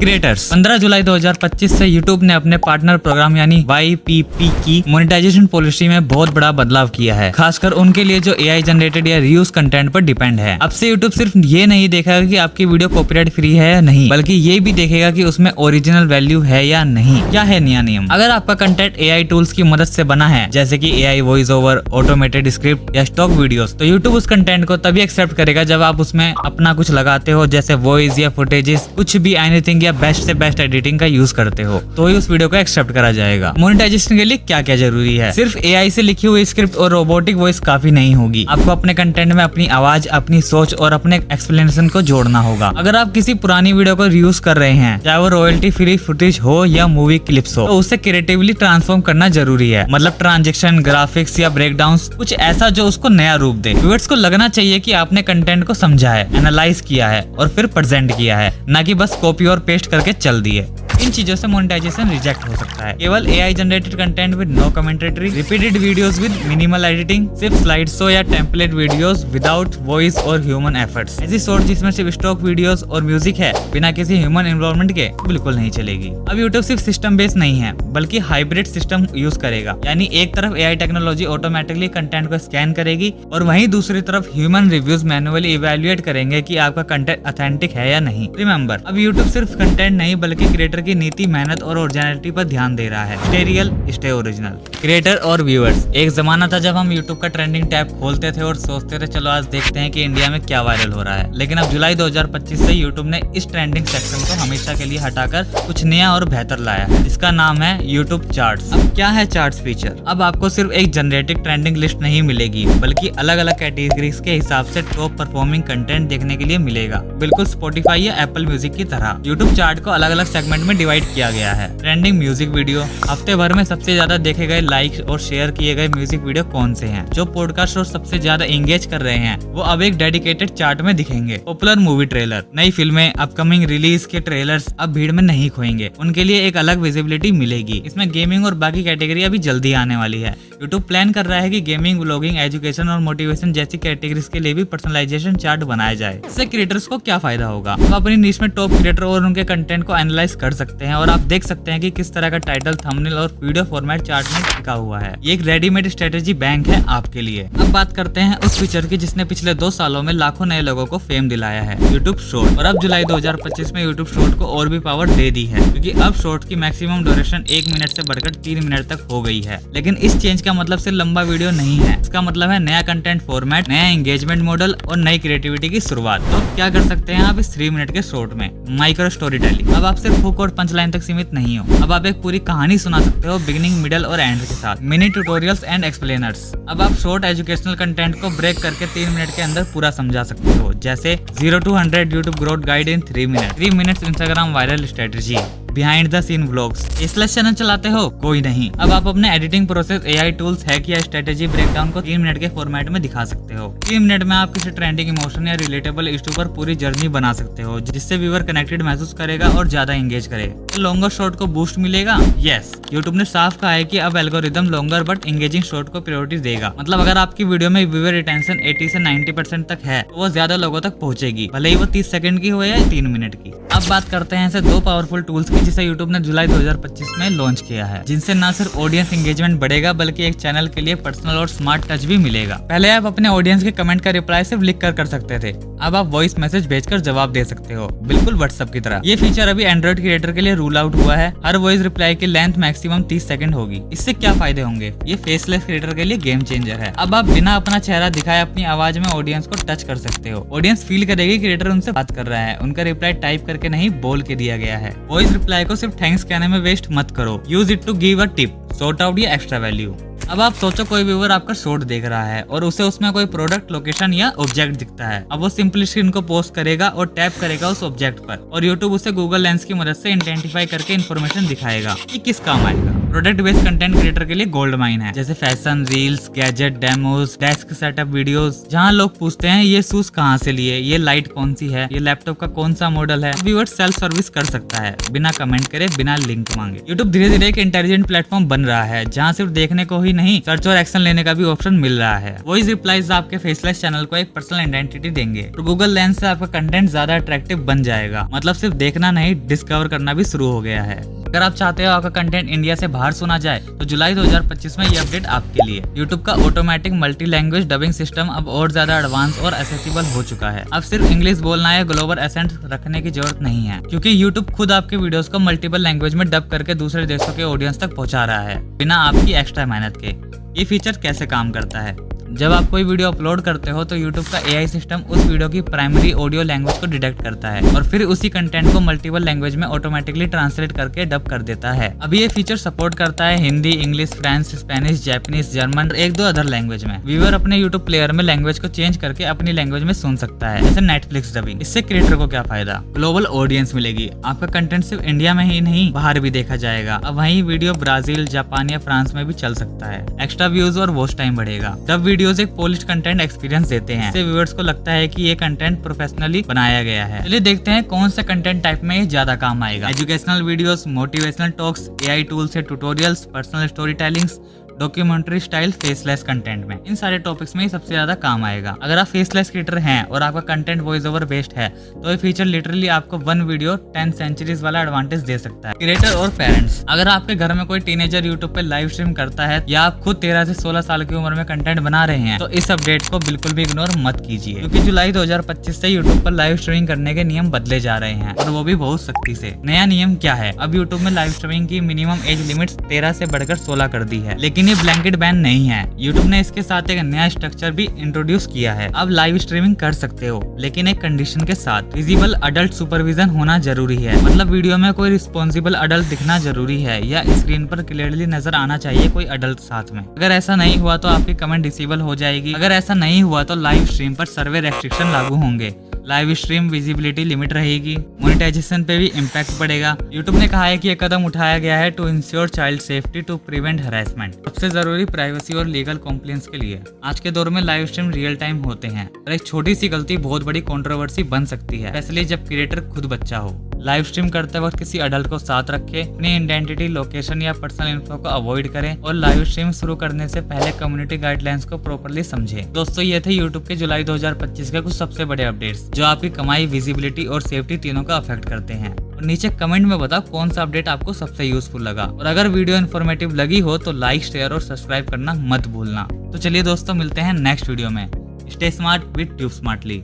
Creators 15 जुलाई 2025 से YouTube ने अपने पार्टनर प्रोग्राम यानी YPP की मोनेटाइजेशन पॉलिसी में बहुत बड़ा बदलाव किया है, खासकर उनके लिए जो AI जनरेटेड या रीयूज कंटेंट पर डिपेंड है। अब से यूट्यूब सिर्फ ये नहीं देखेगा कि आपकी वीडियो कॉपीराइट फ्री है या नहीं, बल्कि ये भी देखेगा कि उसमें ओरिजिनल वैल्यू है या नहीं। क्या है नया नियम? अगर आपका कंटेंट AI टूल्स की मदद से बना है, जैसे कि AI voice over, automated script या स्टॉक वीडियोस, तो यूट्यूब उस कंटेंट को तभी एक्सेप्ट करेगा जब आप उसमें अपना कुछ लगाते हो, जैसे वॉइस या फुटेजेस, कुछ भी एनीथिंग या बेस्ट से बेस्ट एडिटिंग का यूज करते हो, तो ही उस वीडियो को एक्सेप्ट करा जाएगा। मोनेटाइजेशन के लिए क्या क्या जरूरी है? सिर्फ AI से लिखी हुई स्क्रिप्ट और रोबोटिक वॉइस काफी नहीं होगी। आपको अपने कंटेंट में अपनी आवाज, अपनी सोच और अपने एक्सप्लेनेशन को जोड़ना होगा। अगर आप किसी पुरानी वीडियो को रीयूज कर रहे हैं, चाहे वो रॉयल्टी फ्री फुटेज हो या मूवी क्लिप्स हो, तो उसे क्रिएटिवली ट्रांसफॉर्म करना जरूरी है। मतलब ट्रांजेक्शन, ग्राफिक्स या ब्रेकडाउन्स, कुछ ऐसा जो उसको नया रूप दे। व्यूअर्स को लगना चाहिए कि आपने कंटेंट को समझा है, एनालाइज किया है और फिर प्रेजेंट किया है, ना कि बस कॉपी और पेस्ट करके चल दिए। इन चीजों से मोनेटाइजेशन रिजेक्ट हो सकता है। केवल AI generated content with no commentary, repeated videos with minimal editing, सिर्फ स्लाइड शो या टेम्पलेट वीडियोस विदाउट वॉइस और ह्यूमन एफर्ट्स, ऐसी शॉर्ट जिसमें सिर्फ स्टॉक वीडियोस और म्यूजिक है बिना किसी ह्यूमन इन्वॉल्वमेंट के, बिल्कुल नहीं चलेगी। अब यूट्यूब सिर्फ सिस्टम बेस्ड नहीं है, बल्कि हाइब्रिड सिस्टम यूज करेगा। यानी एक तरफ AI टेक्नोलॉजी ऑटोमेटिकली कंटेंट को स्कैन करेगी और वहीं दूसरी तरफ ह्यूमन रिव्यूज मैन्युअली इवैल्यूएट करेंगे कि आपका कंटेंट ऑथेंटिक है या नहीं। रिमेंबर, अब यूट्यूब सिर्फ कंटेंट नहीं बल्कि क्रिएटर की नीति, मेहनत और ओरिजिनलिटी पर ध्यान दे रहा है। Stay real, stay original. Creator और व्यूअर्स, एक जमाना था जब हम यूट्यूब का ट्रेंडिंग टैब खोलते थे और सोचते थे चलो आज देखते हैं कि इंडिया में क्या वायरल हो रहा है। लेकिन अब जुलाई 2025 से यूट्यूब ने इस ट्रेंडिंग सेक्शन को हमेशा के लिए हटाकर कुछ नया और बेहतर लाया है, जिसका नाम है यूट्यूब चार्ट्स। अब क्या है चार्ट्स फीचर? अब आपको सिर्फ एक जनरेटिक ट्रेंडिंग लिस्ट नहीं मिलेगी, बल्कि अलग अलग कैटेगरीज के हिसाब से टॉप परफॉर्मिंग कंटेंट देखने के लिए मिलेगा, बिल्कुल स्पॉटिफाई या एप्पल म्यूजिक की तरह। यूट्यूब चार्ट को अलग अलग सेगमेंट में डिवाइड किया गया है। ट्रेंडिंग म्यूजिक वीडियो, हफ्ते भर में सबसे ज्यादा देखे गए, लाइक और शेयर किए गए म्यूजिक वीडियो कौन से हैं, जो पॉडकास्ट और सबसे ज्यादा एंगेज कर रहे हैं, वो अब एक डेडिकेटेड चार्ट में दिखेंगे। पॉपुलर मूवी ट्रेलर, नई फिल्में, अपकमिंग रिलीज के ट्रेलर्स अब भीड़ में नहीं खोएंगे, उनके लिए एक अलग विजिबिलिटी मिलेगी। इसमें गेमिंग और बाकी कैटेगरी अभी जल्दी आने वाली है। यूट्यूब प्लान कर रहा है कि गेमिंग, व्लॉगिंग, एजुकेशन और मोटिवेशन जैसी कैटेगरीज के लिए भी पर्सनलाइजेशन चार्ट बनाया जाए। इससे क्रिएटर्स को क्या फायदा होगा? आप अपनी निश में टॉप क्रिएटर और उनके कंटेंट को एनालाइज कर सकते हैं और आप देख सकते हैं कि किस तरह का टाइटल, थंबनेल और वीडियो फॉर्मेट चार्ट में टिका हुआ है। ये एक रेडीमेड स्ट्रेटेजी बैंक है आपके लिए। अब बात करते हैं उस फीचर की जिसने पिछले 2 सालों में लाखों नए लोगों को फेम दिलाया है, यूट्यूब शॉर्ट। और अब जुलाई 2025 में यूट्यूब शॉर्ट को और भी पावर दे दी है, क्योंकि अब शॉर्ट की मैक्सिमम ड्यूरेशन 1 मिनट से बढ़कर 3 मिनट तक हो गई है। लेकिन इस चेंज का मतलब सिर्फ लंबा वीडियो नहीं है, इसका मतलब है नया कंटेंट फॉर्मेट, नया एंगेजमेंट मॉडल और नई क्रिएटिविटी की शुरुआत। तो क्या कर सकते हैं आप इस 3 मिनट के शॉर्ट में? Micro story telling. अब आप सिर्फ हुक और पंच लाइन तक सीमित नहीं हो, अब आप एक पूरी कहानी सुना सकते हो, बिगिनिंग, मिडल और एंड के साथ। Mini tutorials and explainers. अब आप शॉर्ट एजुकेशनल कंटेंट को ब्रेक करके 3 मिनट के अंदर पूरा समझा सकते हो, जैसे 0 to 100 YouTube growth guide in 3 minute, 3 minutes Instagram viral strategy, behind the scene vlogs. Slash channel चलाते हो? कोई नहीं, अब आप अपने editing process, AI tools, hack या स्ट्रेटेजी ब्रेकडाउन को 3 मिनट के फॉर्मेट में दिखा सकते हो। 3 मिनट में आप किसी ट्रेंडिंग इमोशन या रिलेटेबल इशू पर पूरी जर्नी बना सकते हो, जिससे व्यूअर कनेक्टेड महसूस करेगा और ज्यादा एंगेज करेगा। तो लॉन्गर शॉर्ट को बूस्ट मिलेगा? यस, यूट्यूब ने साफ कहा है कि अब algorithm longer but engaging short को प्रायोरिटी देगा। मतलब अगर आपकी वीडियो में व्यूअर रिटेंशन 80 से 90% तक है, तो वो ज्यादा लोगों तक पहुंचेगी, भले ही वो 30 सेकंड की हो या 3 मिनट की। अब बात करते हैं ऐसे 2 पावरफुल टूल्स की जिसे यूट्यूब ने जुलाई 2025 में लॉन्च किया है, जिनसे न सिर्फ ऑडियंस एंगेजमेंट बढ़ेगा, बल्कि एक चैनल के लिए पर्सनल और स्मार्ट टच भी मिलेगा। पहले आप अपने ऑडियंस के कमेंट का रिप्लाई सिर्फ लिख कर सकते थे, अब आप वॉइस मैसेज भेजकर जवाब दे सकते हो, बिल्कुल व्हाट्सएप की तरह। ये फीचर अभी एंड्रॉइड क्रिएटर के लिए रूल आउट हुआ है। हर वॉइस रिप्लाई की लेंथ मैक्सिमम 30 सेकंड होगी। इससे क्या फायदे होंगे? ये फेसलेस क्रिएटर के लिए गेम चेंजर है। अब आप बिना अपना चेहरा दिखाए अपनी आवाज में ऑडियंस को टच कर सकते हो। ऑडियंस फील करेगी क्रिएटर उनसे बात कर रहा है, उनका रिप्लाई टाइप करके नहीं, बोल के दिया गया है। वॉइस रिप्लाई को सिर्फ थैंक्स कहने में वेस्ट मत करो, use it to give a tip, sort out या एक्स्ट्रा वैल्यू। अब आप सोचो कोई व्यूअर आपका शॉर्ट देख रहा है और उसे उसमें कोई प्रोडक्ट, लोकेशन या ऑब्जेक्ट दिखता है। अब वो सिंपली स्क्रीन को पोस्ट करेगा और टैप करेगा उस ऑब्जेक्ट पर, और यूट्यूब उसे गूगल लेंस की मदद से आइडेंटिफाई करके इन्फॉर्मेशन दिखाएगा कि किस काम आएगा। प्रोडक्ट बेस्ड कंटेंट क्रिएटर के लिए गोल्ड माइन है, जैसे fashion, reels, gadget, demos, desk setup videos, जहां लोग पूछते हैं ये शूज कहां से लिए, ये लाइट कौन सी है, ये लैपटॉप का कौन सा मॉडल है। व्यूअर सेल्फ सर्विस कर सकता है, बिना कमेंट करे, बिना लिंक मांगे। यूट्यूब धीरे धीरे एक इंटेलिजेंट प्लेटफॉर्म बन रहा है, जहां सिर्फ देखने को ही ही नहीं, सर्च और एक्शन लेने का भी ऑप्शन मिल रहा है। वॉइस रिप्लाईज आपके फेसलेस चैनल को एक पर्सनल आइडेंटिटी देंगे और गूगल लेंस से आपका कंटेंट ज्यादा अट्रैक्टिव बन जाएगा। मतलब सिर्फ देखना नहीं, डिस्कवर करना भी शुरू हो गया है। अगर आप चाहते हो आपका कंटेंट इंडिया से बाहर सुना जाए तो जुलाई 2025 में ये अपडेट आपके लिए। यूट्यूब का automatic multi language dubbing system अब और ज्यादा एडवांस और एक्सेसिबल हो चुका है। अब सिर्फ इंग्लिश बोलना या ग्लोबल एसेंट रखने की जरूरत नहीं है, क्योंकि यूट्यूब खुद आपके वीडियोस को मल्टीपल लैंग्वेज में डब करके दूसरे देशों के ऑडियंस तक पहुंचा रहा है बिना आपकी एक्स्ट्रा मेहनत के। ये फीचर कैसे काम करता है? जब आप कोई वीडियो अपलोड करते हो तो YouTube का AI सिस्टम उस वीडियो की प्राइमरी ऑडियो लैंग्वेज को डिटेक्ट करता है और फिर उसी कंटेंट को मल्टीपल लैंग्वेज में ऑटोमेटिकली ट्रांसलेट करके डब कर देता है। अभी ये फीचर सपोर्ट करता है Hindi, English, French, Spanish, Japanese, German और एक दो अदर लैंग्वेज में। व्यूअर अपने YouTube प्लेयर में लैंग्वेज को चेंज करके अपनी लैंग्वेज में सुन सकता है, जैसे नेटफ्लिक्स डबिंग। इससे क्रिएटर को क्या फायदा? ग्लोबल ऑडियंस मिलेगी। आपका कंटेंट सिर्फ इंडिया में ही नहीं, बाहर भी देखा जाएगा। अब वही वीडियो ब्राजील, जापान या फ्रांस में भी चल सकता है। एक्स्ट्रा व्यूज और वॉच टाइम बढ़ेगा। जब वीडियोस एक पॉलिश्ड कंटेंट एक्सपीरियंस देते हैं, इससे व्यूअर्स को लगता है कि ये कंटेंट प्रोफेशनली बनाया गया है। चलिए देखते हैं कौन से कंटेंट टाइप में ये ज्यादा काम आएगा। Educational videos, motivational talks, AI tool से tutorials, personal story tellings, documentary style faceless content में। इन सारे टॉपिक्स में ही सबसे ज्यादा काम आएगा। अगर आप फेसलेस क्रिएटर हैं और आपका कंटेंट वॉइस ओवर बेस्ड है तो ये फीचर लिटरली आपको 1 वीडियो 10 सेंचुरीज वाला एडवांटेज दे सकता है। क्रिएटर और पेरेंट्स, अगर आपके घर में कोई टीनेजर यूट्यूब पे लाइव स्ट्रीम करता है या आप खुद 13 से 16 साल की उम्र में कंटेंट बना रहे हैं तो इस अपडेट को बिल्कुल भी इग्नोर मत कीजिए, क्योंकि जुलाई 2025 से यूट्यूब पर लाइव स्ट्रीमिंग करने के नियम बदले जा रहे हैं और वो भी बहुत सख्ती से। नया नियम क्या है? अब यूट्यूब में लाइव स्ट्रीमिंग की मिनिमम एज लिमिट 13 से बढ़कर 16 कर दी है, लेकिन ये ब्लैंकेट बैन नहीं है। YouTube ने इसके साथ एक नया स्ट्रक्चर भी इंट्रोड्यूस किया है। अब लाइव स्ट्रीमिंग कर सकते हो, लेकिन एक कंडीशन के साथ। विजिबल अडल्ट सुपरविजन होना जरूरी है। मतलब वीडियो में कोई रिस्पॉन्सिबल अडल्ट दिखना जरूरी है या स्क्रीन पर क्लियरली नजर आना चाहिए कोई अडल्ट साथ में। अगर ऐसा नहीं हुआ तो आपकी कमेंट डिसेबल हो जाएगी। अगर ऐसा नहीं हुआ तो लाइव स्ट्रीम पर सर्वे रेस्ट्रिक्शन लागू होंगे। लाइव स्ट्रीम विजिबिलिटी लिमिट रहेगी। मोनेटाइजेशन पे भी इम्पैक्ट पड़ेगा। यूट्यूब ने कहा है कि यह कदम उठाया गया है to ensure child safety to prevent harassment. सबसे जरूरी प्राइवेसी और लीगल कॉम्प्लेंस के लिए। आज के दौर में लाइव स्ट्रीम रियल टाइम होते हैं और एक छोटी सी गलती बहुत बड़ी कंट्रोवर्सी बन सकती है, स्पेशली जब क्रिएटर खुद बच्चा हो। लाइव स्ट्रीम करते वक्त किसी अडल्ट को साथ रखें, अपनी आइडेंटिटी, लोकेशन या पर्सनल इन्फो को अवॉइड करें और लाइव स्ट्रीम शुरू करने से पहले कम्युनिटी गाइडलाइंस को प्रॉपर्ली समझें। दोस्तों, ये थे यूट्यूब के जुलाई 2025 के कुछ सबसे बड़े अपडेट्स जो आपकी कमाई, विजिबिलिटी और सेफ्टी तीनों का अफेक्ट करते हैं। और नीचे कमेंट में बताओ कौन सा अपडेट आपको सबसे यूजफुल लगा। और अगर वीडियो इन्फॉर्मेटिव लगी हो तो लाइक, शेयर और सब्सक्राइब करना मत भूलना। तो चलिए दोस्तों, मिलते हैं नेक्स्ट वीडियो में। Stay smart with tube smartly.